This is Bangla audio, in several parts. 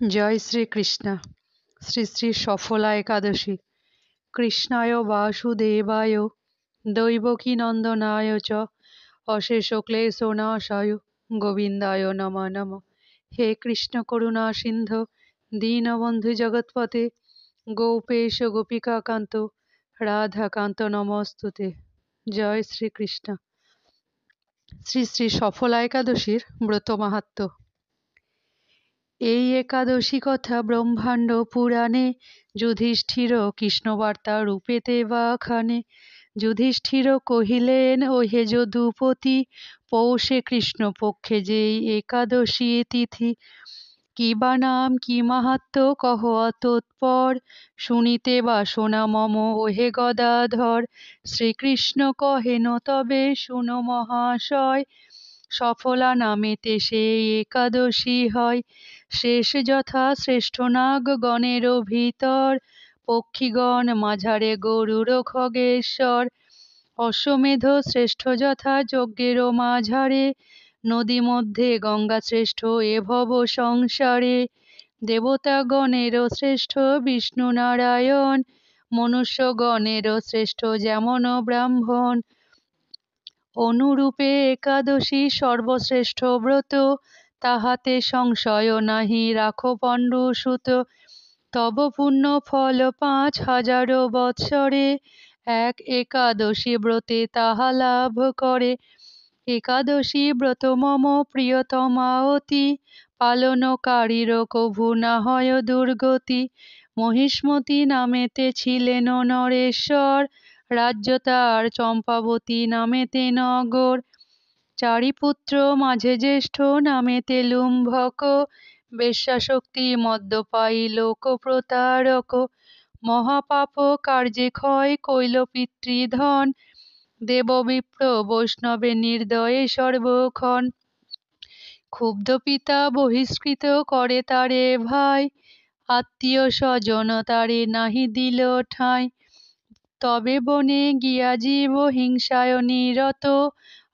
জয় শ্রীকৃষ্ণ। শ্রী শ্রী সফলা একাদশী। কৃষ্ণায় বাসুদেবায় দৈবকীনন্দনায় চ অশেষ ক্লেশনাশায় গোবিন্দায় নমঃ নমঃ। হে কৃষ্ণ করুণা সিন্ধু দীনবন্ধু জগৎপতে গোপেশ গোপিকাকান্ত রাধাকান্ত নমস্তুতে। জয় শ্রীকৃষ্ণ। শ্রী শ্রী সফলা একাদশীর ব্রত মাহাত্ম্য। এই একাদশী কথা ব্রহ্মাণ্ড পুরাণে যুধিষ্ঠির কৃষ্ণবার্তা রূপেতে বাখানে। যুধিষ্ঠির কহিলেন, ওহে যদুপতি, পৌষে কৃষ্ণপক্ষে যেই একাদশী তিথি। কি বা নাম কি মাহাত্ম্য কহ তৎপর, শুনিতে বাসনা মম ওহে গদাধর। শ্রীকৃষ্ণ কহেন তবে শুনো মহাশয়, সফলা নামেতে সেই একাদশী হয়। শেষ যথা শ্রেষ্ঠ নাগ গণের ভিতর, পক্ষীগণ মাঝারে গরুর খগেশ্বর। অশ্বমেধ শ্রেষ্ঠ যথা যজ্ঞের মাঝারে, নদী মধ্যে গঙ্গা শ্রেষ্ঠ এ ভব সংসারে। দেবতাগণের শ্রেষ্ঠ বিষ্ণু নারায়ণ, মনুষ্যগণের শ্রেষ্ঠ যেমন ব্রাহ্মণ। অনুরূপে একাদশী সর্বশ্রেষ্ঠ ব্রত, তাহাতে সংশয় নাহি রাখো পণ্ডুসুত। তব পুণ্য ফল ৫,০০০ বৎসরে, এক একাদশী ব্রতে তাহা লাভ করে। একাদশী ব্রত মম প্রিয়তমা অতি, পালনকারীর কভু না হয় দুর্গতি। মহিষ্মতী নামেতে ছিলেন নরেশ্বর, রাজ্য তার চম্পাবতী নামেতে নগর। চারি পুত্র মাঝে জ্যেষ্ঠ নামেতে লুম্ভক, বেশ্যাশক্তি মদ্যপায়ী লোক প্রতারক। মহাপাপ কার্যে ক্ষয় কৈল পিতৃধন, দেব বিপ্র বৈষ্ণবে নির্দয়ে সর্বক্ষণ। ক্ষুব্ধ পিতা বহিষ্কৃত করে তারে ভাই, আত্মীয় স্বজন তারে নাহি দিল ঠাঁই। তবে বনে গিয়া জীব হিংসায় নিরত,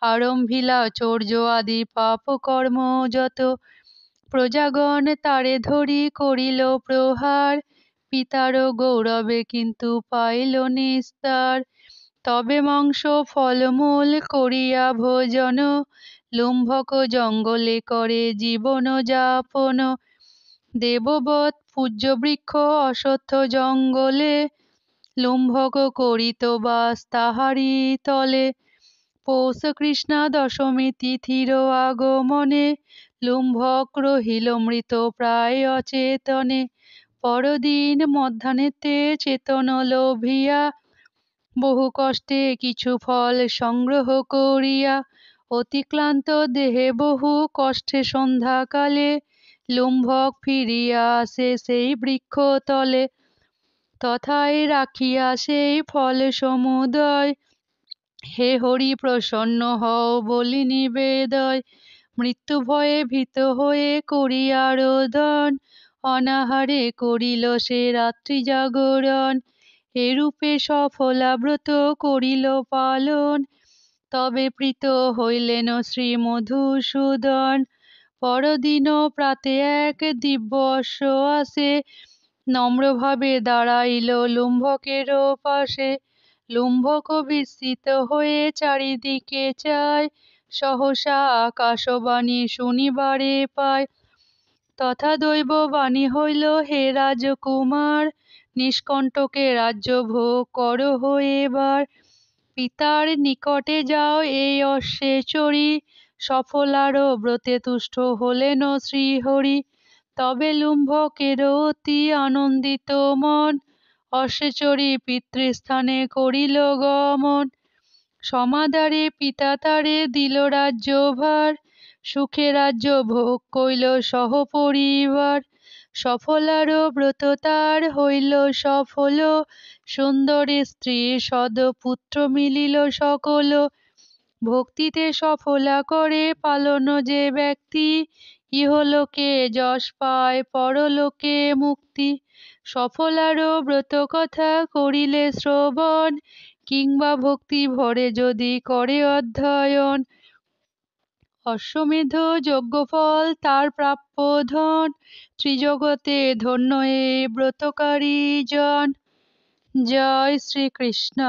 আরম্ভিলা চৌর্য আদি পাপ কর্ম যত। প্রজাগণ তারে ধরি করিল প্রহার, পিতার গৌরবে কিন্তু পাইল নিস্তার। তবে মাংস ফলমূল করিয়া ভোজন, লুম্ভক জঙ্গলে করে জীবন যাপন। দেববৎ পূজ্য বৃক্ষ অশ্বত্থ জঙ্গলে, লুম্ভক করিত বাস তাহারি তলে। পৌষ কৃষ্ণা দশমী তিথির আগমনে, লুম্ভক রহিল মৃত প্রায় অচেতনে। পরদিন মধ্যাহ্নেতে চেতন লভিয়া, বহু কষ্টে কিছু ফল সংগ্রহ করিয়া। অতি ক্লান্ত দেহে বহু কষ্টে সন্ধ্যাকালে, লুম্ভক ফিরিয়া আসে সেই বৃক্ষ তলে। তথায় রাখিয়া সেই ফল সমুদয়, হে হরি প্রসন্ন হও বলি নিবেদয়। মৃত্যু ভয়ে ভীত হয়ে করিয়া রোদন, অনাহারে করিল সে রাত্রি জাগরণ। এরূপে সফলা ব্রত করিল পালন, তবে প্রীত হইলেন শ্রী মধুসূদন। পরদিন প্রাতে এক দিব্য অশ্ব আসে, নম্রভাবে দাঁড়াইল লুম্ভকের পাশে। লুম্ভক বিস্মিত হয়ে চারিদিকে চায়, সহসা আকাশবাণী শুনিবারে পায়। তথা দৈববাণী হইল, হে রাজকুমার, নিষ্কণ্টকে রাজ্য ভোগ করহ এবার। পিতার নিকটে যাও এই অশ্বে চড়ি, সফলার ব্রতে তুষ্ট হলেন শ্রীহরি। তবে লুম্ভকের অতি আনন্দিত মন, অশ্বে চড়ি পিতৃস্থানে করিল গমন। সমাদরে পিতা তারে দিল রাজ্যভার, সুখে রাজ্য ভোগ কইল সহপরিবার। সফলার ব্রত তার হইল সফল, সুন্দরী স্ত্রী সদপুত্র মিলিল সকল। ভক্তিতে সফলা করে পালন যে ব্যক্তি, ইহলোকে যশ পায় পরলোকে মুক্তি। সফলার ব্রত কথা করিলে শ্রবণ, কিংবা ভক্তি ভরে যদি করে অধ্যয়ন। অশ্বমেধ যজ্ঞফল তার প্রাপ্য ধন, ত্রিজগতে ধন্য এ ব্রতকারী জন। জয় শ্রীকৃষ্ণ।